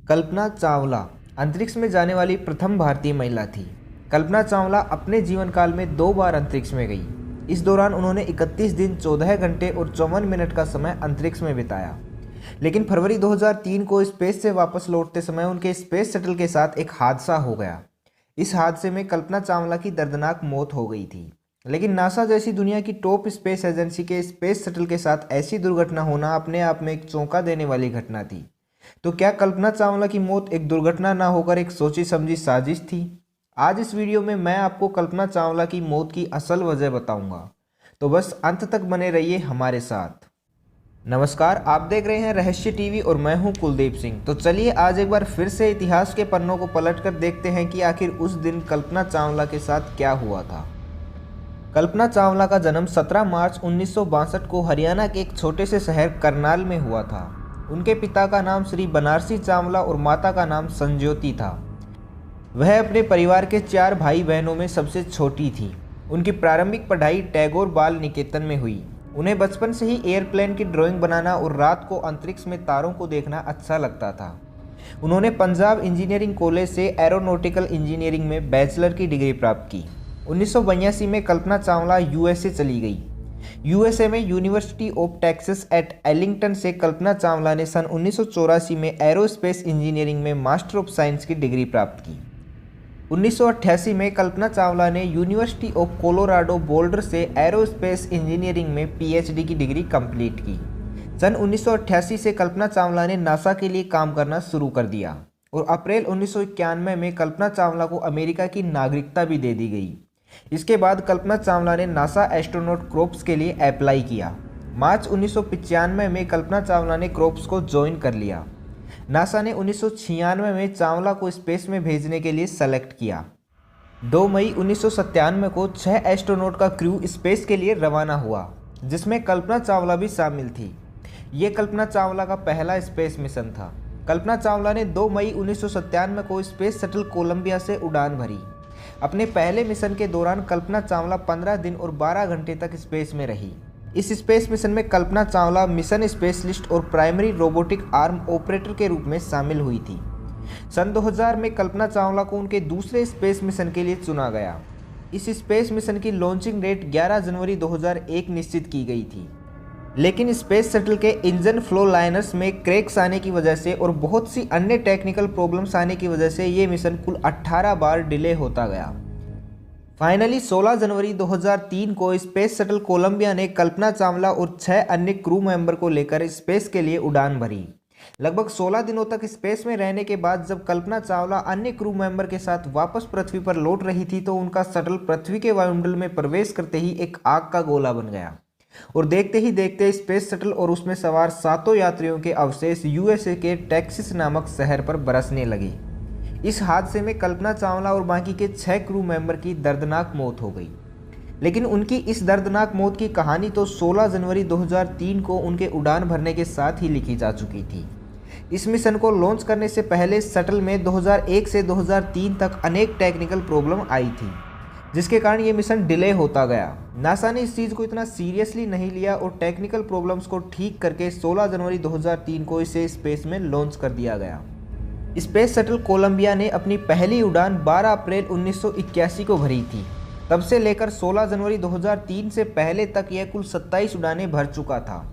कल्पना चावला अंतरिक्ष में जाने वाली प्रथम भारतीय महिला थी। कल्पना चावला अपने जीवन काल में 2 बार अंतरिक्ष में गई। इस दौरान उन्होंने 31 दिन 14 घंटे और 54 मिनट का समय अंतरिक्ष में बिताया। लेकिन फरवरी 2003 को स्पेस से वापस लौटते समय उनके स्पेस शटल के साथ एक हादसा हो गया। इस हादसे में कल्पना चावला की दर्दनाक मौत हो गई थी। लेकिन नासा जैसी दुनिया की टॉप स्पेस एजेंसी के स्पेस शटल के साथ ऐसी दुर्घटना होना अपने आप में एक चौंका देने वाली घटना थी। तो क्या कल्पना चावला की मौत एक दुर्घटना ना होकर एक सोची समझी साजिश थी? आज इस वीडियो में मैं आपको कल्पना चावला की मौत की असल वजह बताऊंगा, तो बस अंत तक बने रहिए हमारे साथ। नमस्कार, आप देख रहे हैं रहस्य टीवी और मैं हूं कुलदीप सिंह। तो चलिए आज एक बार फिर से इतिहास के पन्नों को पलटकर देखते हैं कि आखिर उस दिन कल्पना चावला के साथ क्या हुआ था। कल्पना चावला का जन्म 17 मार्च 1962 को हरियाणा के एक छोटे से शहर करनाल में हुआ था। उनके पिता का नाम श्री बनारसी चावला और माता का नाम संज्योति था। वह अपने परिवार के 4 भाई बहनों में सबसे छोटी थी। उनकी प्रारंभिक पढ़ाई टैगोर बाल निकेतन में हुई। उन्हें बचपन से ही एयरप्लेन की ड्राइंग बनाना और रात को अंतरिक्ष में तारों को देखना अच्छा लगता था। उन्होंने पंजाब इंजीनियरिंग कॉलेज से एरोनॉटिकल इंजीनियरिंग में बैचलर की डिग्री प्राप्त की। 1982 में कल्पना चावला यूएसए चली गई। यूएसए में university of Texas at Arlington से कल्पना चावला ने सन 1984 में एरोस्पेस इंजीनियरिंग में मास्टर ऑफ साइंस की डिग्री प्राप्त की। 1988 में कल्पना चावला ने यूनिवर्सिटी ऑफ कोलोराडो बोल्डर से एरोस्पेस इंजीनियरिंग में पीएचडी की डिग्री कंप्लीट की। सन 1988 से कल्पना चावला ने नासा के लिए काम करना शुरू कर दिया और अप्रैल 1991 में कल्पना चावला को अमेरिका की नागरिकता भी दे दी गई। इसके बाद कल्पना चावला ने नासा एस्ट्रोनॉट क्रोप्स के लिए अप्लाई किया। मार्च 1995 में कल्पना चावला ने क्रोप्स को ज्वाइन कर लिया। नासा ने 1996 में चावला को स्पेस में भेजने के लिए सेलेक्ट किया। 2 मई 1997 को 6 एस्ट्रोनॉट का क्रू स्पेस के लिए रवाना हुआ, जिसमें कल्पना चावला भी शामिल थी। ये कल्पना चावला का पहला स्पेस मिशन था। कल्पना चावला ने 2 मई 1997 को स्पेस शटल कोलंबिया से उड़ान भरी। अपने पहले मिशन के दौरान कल्पना चावला 15 दिन और 12 घंटे तक स्पेस में रही। इस स्पेस मिशन में कल्पना चावला मिशन स्पेशलिस्ट और प्राइमरी रोबोटिक आर्म ऑपरेटर के रूप में शामिल हुई थी। सन 2000 में कल्पना चावला को उनके दूसरे स्पेस मिशन के लिए चुना गया। इस स्पेस मिशन की लॉन्चिंग डेट 11 जनवरी 2001 निश्चित की गई थी। लेकिन स्पेस शटल के इंजन फ्लो लाइनर्स में क्रैक्स आने की वजह से और बहुत सी अन्य टेक्निकल प्रॉब्लम्स आने की वजह से ये मिशन कुल 18 बार डिले होता गया। फाइनली 16 जनवरी 2003 को स्पेस शटल कोलंबिया ने कल्पना चावला और 6 अन्य क्रू मेंबर को लेकर स्पेस के लिए उड़ान भरी। लगभग 16 दिनों तक स्पेस में रहने के बाद जब कल्पना चावला अन्य क्रू मेंबर के साथ वापस पृथ्वी पर लौट रही थी तो उनका शटल पृथ्वी के वायुमंडल में प्रवेश करते ही एक आग का गोला बन गया और देखते ही देखते स्पेस शटल और उसमें सवार 7 यात्रियों के अवशेष यूएसए के टेक्सास नामक शहर पर बरसने लगे। इस हादसे में कल्पना चावला और बाकी के 6 क्रू मेंबर की दर्दनाक मौत हो गई। लेकिन उनकी इस दर्दनाक मौत की कहानी तो 16 जनवरी 2003 को उनके उड़ान भरने के साथ ही लिखी जा चुकी थी। इस मिशन को लॉन्च करने से पहले शटल में 2001 से 2003 तक अनेक टेक्निकल प्रॉब्लम आई थी, जिसके कारण ये मिशन डिले होता गया। नासा ने इस चीज़ को इतना सीरियसली नहीं लिया और टेक्निकल प्रॉब्लम्स को ठीक करके 16 जनवरी 2003 को इसे स्पेस में लॉन्च कर दिया गया। स्पेस शटल कोलंबिया ने अपनी पहली उड़ान 12 अप्रैल 1981 को भरी थी। तब से लेकर 16 जनवरी 2003 से पहले तक यह कुल 27 उड़ानें भर चुका था।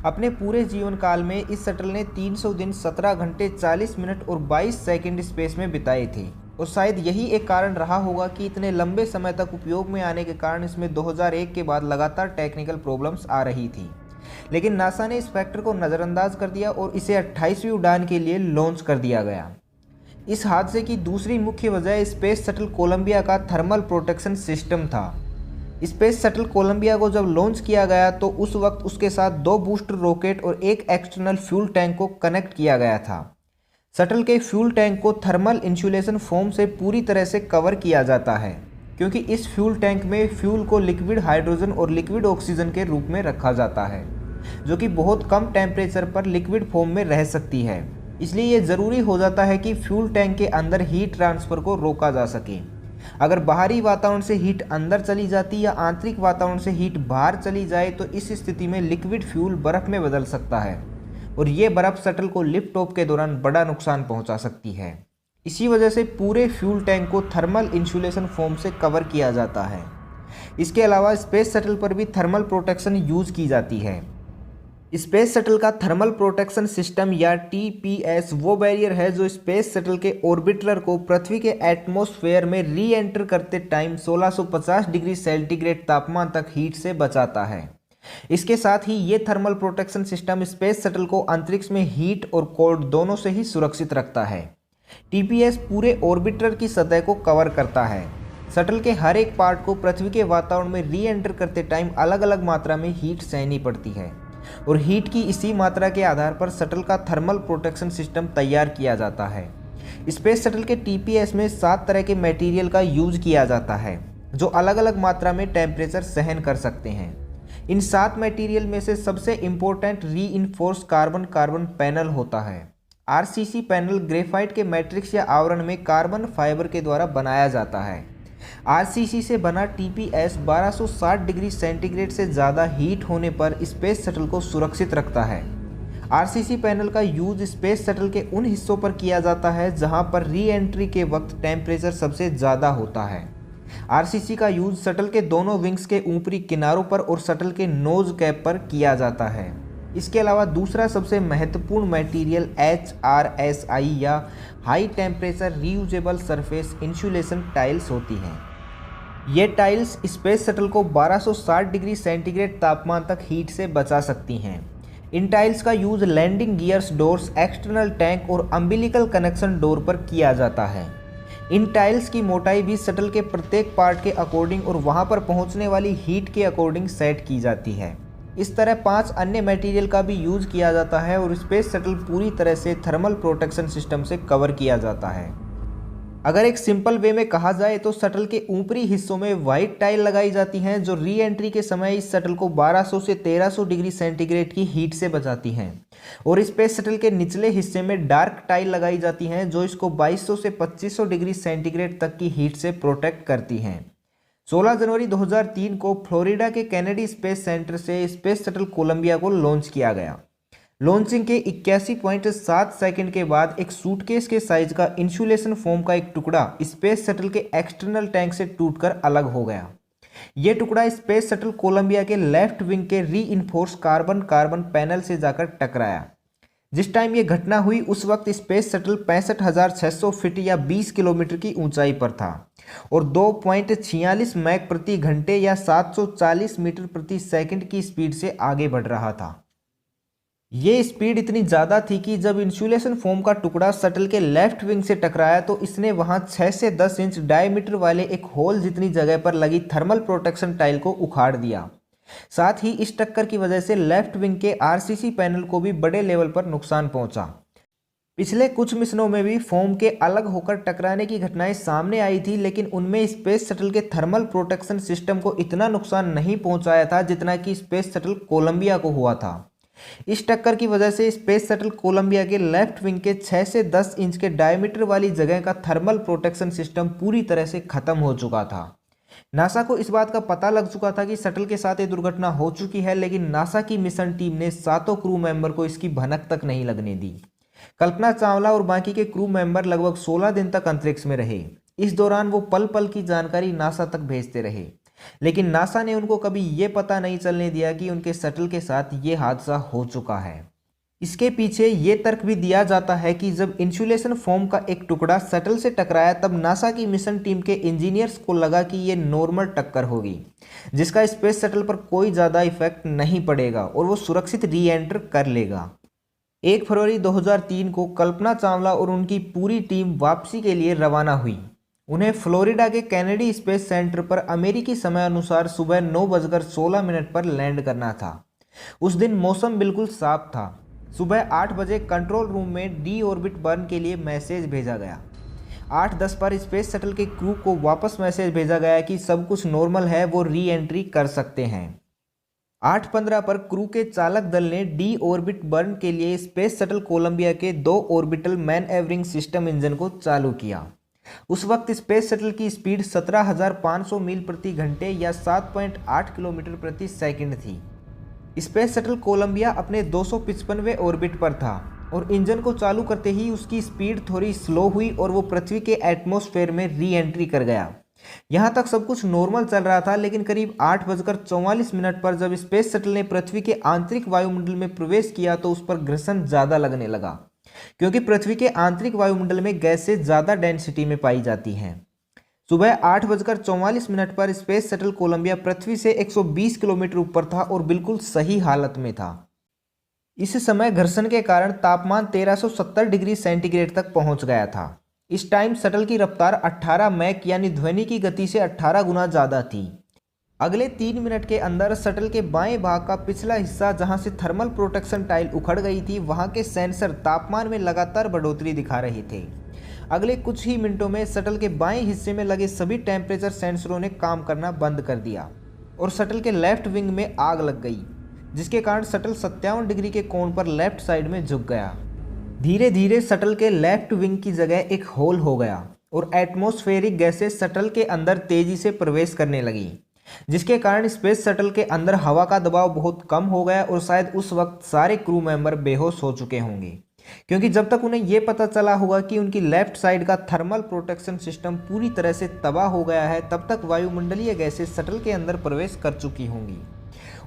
अपने पूरे जीवन काल में इस शटल ने 300 दिन 17 घंटे 40 मिनट और 22 सेकंड स्पेस में बिताए थे और शायद यही एक कारण रहा होगा कि इतने लंबे समय तक उपयोग में आने के कारण इसमें 2001 के बाद लगातार टेक्निकल प्रॉब्लम्स आ रही थी। लेकिन नासा ने इस फैक्टर को नज़रअंदाज कर दिया और इसे 28वीं उड़ान के लिए लॉन्च कर दिया गया। इस हादसे की दूसरी मुख्य वजह स्पेस शटल कोलंबिया का थर्मल प्रोटेक्शन सिस्टम था। स्पेस शटल कोलंबिया को जब लॉन्च किया गया तो उस वक्त उसके साथ 2 बूस्टर रॉकेट और एक एक्सटर्नल फ्यूल टैंक को कनेक्ट किया गया था। शटल के फ्यूल टैंक को थर्मल इंसुलेशन फोम से पूरी तरह से कवर किया जाता है, क्योंकि इस फ्यूल टैंक में फ्यूल को लिक्विड हाइड्रोजन और लिक्विड ऑक्सीजन के रूप में रखा जाता है, जो कि बहुत कम टेम्परेचर पर लिक्विड फॉर्म में रह सकती है। इसलिए ये ज़रूरी हो जाता है कि फ्यूल टैंक के अंदर हीट ट्रांसफ़र को रोका जा सके। अगर बाहरी वातावरण से हीट अंदर चली जाती या आंतरिक वातावरण से हीट बाहर चली जाए तो इस स्थिति में लिक्विड फ्यूल बर्फ़ में बदल सकता है। और ये बर्फ़ शटल को लिफ्ट ऑफ के दौरान बड़ा नुकसान पहुंचा सकती है। इसी वजह से पूरे फ्यूल टैंक को थर्मल इंसुलेशन फोम से कवर किया जाता है। इसके अलावा स्पेस शटल पर भी थर्मल प्रोटेक्शन यूज़ की जाती है। स्पेस शटल का थर्मल प्रोटेक्शन सिस्टम या टीपीएस वो बैरियर है जो स्पेस शटल के ऑर्बिटर को पृथ्वी के एटमॉस्फेयर में री एंटर करते टाइम 1650 डिग्री सेंटीग्रेड तापमान तक हीट से बचाता है। इसके साथ ही ये thermal protection system space shuttle को अंतरिक्ष में हीट और कोल्ड दोनों से ही सुरक्षित रखता है। टीपीएस पूरे ऑर्बिटर की सतह को कवर करता है। शटल के हर एक पार्ट को पृथ्वी के वातावरण में री एंटर करते टाइम अलग अलग मात्रा में हीट सहनी पड़ती है और हीट की इसी मात्रा के आधार पर शटल का थर्मल प्रोटेक्शन सिस्टम तैयार किया जाता है। स्पेस शटल के टीपीएस में 7 तरह के मटेरियल का यूज किया जाता है जो अलग अलग मात्रा में टेम्परेचर सहन कर सकते हैं। इन 7 मटेरियल में से सबसे important reinforce carbon carbon panel होता है। आरसीसी पैनल ग्रेफाइट के मैट्रिक्स या आवरण में कार्बन फाइबर के द्वारा बनाया जाता है। आरसीसी से बना टीपीएस 1260 डिग्री सेंटीग्रेड से ज़्यादा हीट होने पर स्पेस शटल को सुरक्षित रखता है। आरसीसी पैनल का यूज स्पेस शटल के उन हिस्सों पर किया जाता है जहां पर री एंट्री के वक्त टेम्परेचर सबसे ज़्यादा होता है। आरसीसी का यूज शटल के दोनों विंग्स के ऊपरी किनारों पर और शटल के नोज कैप पर किया जाता है। इसके अलावा दूसरा सबसे महत्वपूर्ण मटेरियल HRSI या high temperature reusable surface insulation tiles होती हैं। ये टाइल्स स्पेस शटल को 1260 डिग्री सेंटीग्रेड तापमान तक हीट से बचा सकती हैं। इन टाइल्स का use landing gears doors, external tank और अम्बिलिकल कनेक्शन डोर पर किया जाता है। इन टाइल्स की मोटाई भी शटल के प्रत्येक पार्ट के अकॉर्डिंग और वहां पर पहुंचने वाली हीट के अकॉर्डिंग सेट की जाती है। इस तरह 5 अन्य मटेरियल का भी यूज किया जाता है और स्पेस शटल पूरी तरह से थर्मल प्रोटेक्शन सिस्टम से कवर किया जाता है। अगर एक सिंपल वे में कहा जाए तो शटल के ऊपरी हिस्सों में वाइट टाइल लगाई जाती हैं जो री एंट्री के समय इस शटल को 1200 से 1300 डिग्री सेंटीग्रेड की हीट से बचाती हैं और स्पेस शटल के निचले हिस्से में डार्क टाइल लगाई जाती हैं जो इसको 2200 से 2500 डिग्री सेंटीग्रेड तक की हीट से प्रोटेक्ट करती हैं। 16 जनवरी 2003 को फ्लोरिडा के कैनेडी स्पेस सेंटर से स्पेस शटल कोलंबिया को लॉन्च किया गया। लॉन्चिंग के 81.7 सेकंड के बाद एक सूटकेस के साइज का इंसुलेशन फोम का एक टुकड़ा स्पेस शटल के एक्सटर्नल टैंक से टूटकर अलग हो गया। यह टुकड़ा स्पेस शटल कोलंबिया के लेफ्ट विंग के रीइंफोर्स कार्बन कार्बन पैनल से जाकर टकराया। जिस टाइम ये घटना हुई उस वक्त स्पेस शटल 65,600 फीट या 20 किलोमीटर की ऊंचाई पर था और 2.46 मैक प्रति घंटे या 740 मीटर प्रति सेकंड की स्पीड से आगे बढ़ रहा था। ये स्पीड इतनी ज़्यादा थी कि जब इंसुलेशन फोम का टुकड़ा शटल के लेफ्ट विंग से टकराया तो इसने वहां 6 से 10 इंच डायमीटर वाले एक होल जितनी जगह पर लगी थर्मल प्रोटेक्शन टाइल को उखाड़ दिया। साथ ही इस टक्कर की वजह से लेफ्ट विंग के आरसीसी पैनल को भी बड़े लेवल पर नुकसान पहुंचा। पिछले कुछ मिशनों में भी फोम के अलग होकर टकराने की घटनाएं सामने आई थी लेकिन उनमें स्पेस शटल के थर्मल प्रोटेक्शन सिस्टम को इतना नुकसान नहीं पहुंचाया था जितना कि स्पेस शटल कोलंबिया को हुआ था। इस टक्कर की वजह से स्पेस शटल कोलंबिया के लेफ्ट विंग के 6 से 10 इंच के डायमीटर वाली जगह का थर्मल प्रोटेक्शन सिस्टम पूरी तरह से खत्म हो चुका था। नासा को इस बात का पता लग चुका था कि शटल के साथ ये दुर्घटना हो चुकी है लेकिन नासा की मिशन टीम ने 7 क्रू मेंबर को इसकी भनक तक नहीं लगने दी। कल्पना चावला और बाकी के क्रू मेंबर लगभग 16 दिन तक अंतरिक्ष में रहे। इस दौरान वो पल पल की जानकारी नासा तक भेजते रहे लेकिन नासा ने उनको कभी ये पता नहीं चलने दिया कि उनके शटल के साथ ये हादसा हो चुका है। इसके पीछे ये तर्क भी दिया जाता है कि जब इंसुलेशन फोम का एक टुकड़ा शटल से टकराया तब नासा की मिशन टीम के इंजीनियर्स को लगा कि ये नॉर्मल टक्कर होगी जिसका स्पेस शटल पर कोई ज़्यादा इफेक्ट नहीं पड़ेगा और वो सुरक्षित री एंटर कर लेगा। 1 फरवरी 2003 को कल्पना चावला और उनकी पूरी टीम वापसी के लिए रवाना हुई। उन्हें फ्लोरिडा के कैनेडी स्पेस सेंटर पर अमेरिकी समय अनुसार सुबह 9:16 पर लैंड करना था। उस दिन मौसम बिल्कुल साफ था। सुबह 8 बजे कंट्रोल रूम में डी ऑर्बिट बर्न के लिए मैसेज भेजा गया। 8:10 पर स्पेस शटल के क्रू को वापस मैसेज भेजा गया कि सब कुछ नॉर्मल है, वो री एंट्री कर सकते हैं। 8:15 पर क्रू के चालक दल ने डी ऑर्बिट बर्न के लिए स्पेस शटल कोलंबिया के 2 ऑर्बिटल मैनएवरिंग सिस्टम इंजन को चालू किया। उस वक्त स्पेस शटल की स्पीड 17,500 मील प्रति घंटे या 7.8 किलोमीटर प्रति सेकंड थी। स्पेस शटल कोलंबिया अपने 255वें ऑर्बिट पर था और इंजन को चालू करते ही उसकी स्पीड थोड़ी स्लो हुई और वो पृथ्वी के एटमॉस्फेयर में री एंट्री कर गया। यहाँ तक सब कुछ नॉर्मल चल रहा था, लेकिन करीब 8:44 पर जब स्पेस शटल ने पृथ्वी के आंतरिक वायुमंडल में प्रवेश किया तो उस पर घर्षण ज़्यादा लगने लगा, क्योंकि पृथ्वी के आंतरिक वायुमंडल में गैसें ज़्यादा डेंसिटी में पाई जाती हैं। सुबह 8:44 पर स्पेस शटल कोलंबिया पृथ्वी से 120 किलोमीटर ऊपर था और बिल्कुल सही हालत में था। इस समय घर्षण के कारण तापमान 1370 डिग्री सेंटीग्रेड तक पहुंच गया था। इस टाइम शटल की रफ्तार 18 मैक यानी ध्वनि की गति से 18 गुना ज़्यादा थी। अगले 3 मिनट के अंदर शटल के बाएं भाग का पिछला हिस्सा, जहां से थर्मल प्रोटेक्शन टाइल उखड़ गई थी, वहां के सेंसर तापमान में लगातार बढ़ोतरी दिखा रहे थे। अगले कुछ ही मिनटों में शटल के बाएं हिस्से में लगे सभी टेम्परेचर सेंसरों ने काम करना बंद कर दिया और शटल के लेफ्ट विंग में आग लग गई, जिसके कारण शटल 57 डिग्री के कोण पर लेफ्ट साइड में झुक गया। धीरे धीरे शटल के लेफ्ट विंग की जगह एक होल हो गया और एटमॉस्फेरिक गैसें शटल के अंदर तेजी से प्रवेश करने लगी, जिसके कारण स्पेस शटल के अंदर हवा का दबाव बहुत कम हो गया और शायद उस वक्त सारे क्रू मेंबर बेहोश हो चुके होंगे, क्योंकि जब तक उन्हें यह पता चला होगा कि उनकी लेफ्ट साइड का थर्मल प्रोटेक्शन सिस्टम पूरी तरह से तबाह हो गया है, तब तक वायुमंडलीय गैसें शटल के अंदर प्रवेश कर चुकी होंगी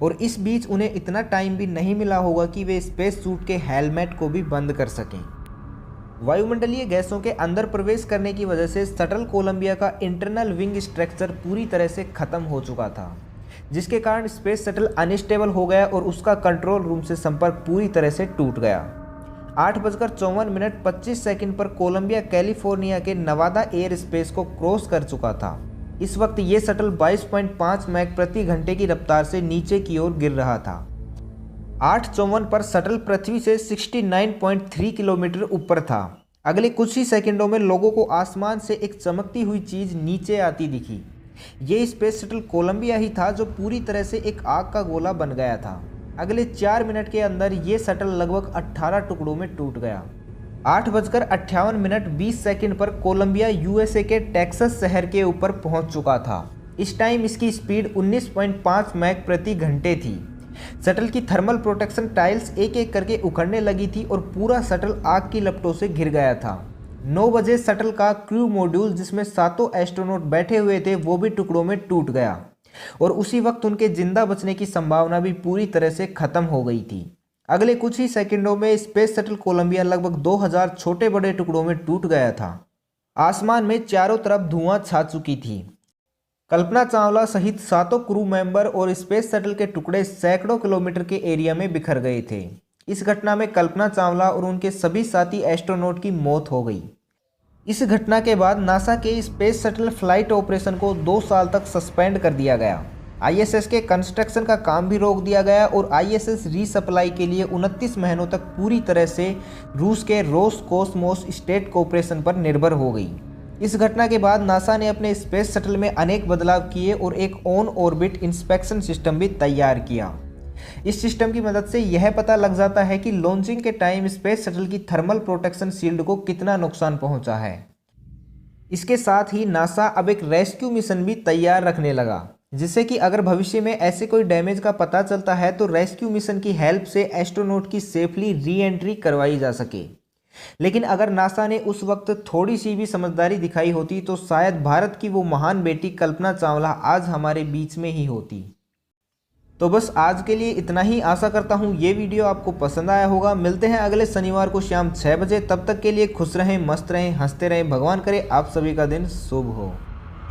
और इस बीच उन्हें इतना टाइम भी नहीं मिला होगा कि वे स्पेस सूट के हेलमेट को भी बंद कर सकें। वायुमंडलीय गैसों के अंदर प्रवेश करने की वजह से शटल कोलंबिया का इंटरनल विंग स्ट्रक्चर पूरी तरह से खत्म हो चुका था, जिसके कारण स्पेस शटल अनस्टेबल हो गया और उसका कंट्रोल रूम से संपर्क पूरी तरह से टूट गया। 8:54 पर कोलंबिया कैलिफोर्निया के नवादा एयर स्पेस को क्रॉस कर चुका था। इस वक्त ये शटल 22.5 मैक प्रति घंटे की रफ्तार से नीचे की ओर गिर रहा था। 8:54 पर शटल पृथ्वी से 69.3 किलोमीटर ऊपर था। अगले कुछ ही सेकंडों में लोगों को आसमान से एक चमकती हुई चीज़ नीचे आती दिखी। ये स्पेस शटल कोलंबिया ही था जो पूरी तरह से एक आग का गोला बन गया था। अगले 4 मिनट के अंदर ये शटल लगभग 18 टुकड़ों में टूट गया। 8:58 पर कोलंबिया यूएसए के टेक्सास शहर के ऊपर पहुंच चुका था। इस टाइम इसकी स्पीड 19.5 मैक प्रति घंटे थी। शटल की थर्मल प्रोटेक्शन टाइल्स एक एक करके उखड़ने लगी थी और पूरा शटल आग की लपटों से घिर गया था। 9 बजे शटल का क्रू मॉड्यूल, जिसमें 7 एस्ट्रोनॉट बैठे हुए थे, वो भी टुकड़ों में टूट गया और उसी वक्त उनके जिंदा बचने की संभावना भी पूरी तरह से खत्म हो गई थी। अगले कुछ ही सेकंडों में स्पेस शटल कोलंबिया लगभग 2000 छोटे बड़े टुकड़ों में टूट गया था। आसमान में चारों तरफ धुआं छा चुकी थी। कल्पना चावला सहित 7 क्रू मेंबर और स्पेस शटल के टुकड़े सैकड़ों किलोमीटर के एरिया में बिखर गए थे। इस घटना में कल्पना चावला और उनके सभी साथी एस्ट्रोनॉट की मौत हो गई। इस घटना के बाद नासा के स्पेस शटल फ्लाइट ऑपरेशन को 2 साल तक सस्पेंड कर दिया गया। आईएसएस के कंस्ट्रक्शन का काम भी रोक दिया गया और आईएसएस रीसप्लाई के लिए 29 महीनों तक पूरी तरह से रूस के रोसकोसमोस स्टेट कॉर्पोरेशन पर निर्भर हो गई। इस घटना के बाद नासा ने अपने स्पेस शटल में अनेक बदलाव किए और एक ऑन ऑर्बिट इंस्पेक्शन सिस्टम भी तैयार किया। इस सिस्टम की मदद से यह पता लग जाता है कि लॉन्चिंग के टाइम स्पेस शटल की थर्मल प्रोटेक्शन शील्ड को कितना नुकसान पहुंचा है। इसके साथ ही नासा अब एक रेस्क्यू मिशन भी तैयार रखने लगा, जिससे कि अगर भविष्य में ऐसे कोई डैमेज का पता चलता है तो रेस्क्यू मिशन की हेल्प से एस्ट्रोनॉट की सेफली री एंट्री करवाई जा सके। लेकिन अगर नासा ने उस वक्त थोड़ी सी भी समझदारी दिखाई होती तो शायद भारत की वो महान बेटी कल्पना चावला आज हमारे बीच में ही होती। तो बस आज के लिए इतना ही। आशा करता हूँ ये वीडियो आपको पसंद आया होगा। मिलते हैं अगले शनिवार को शाम 6 बजे। तब तक के लिए खुश रहें, मस्त रहें, हंसते रहें। भगवान करे आप सभी का दिन शुभ हो।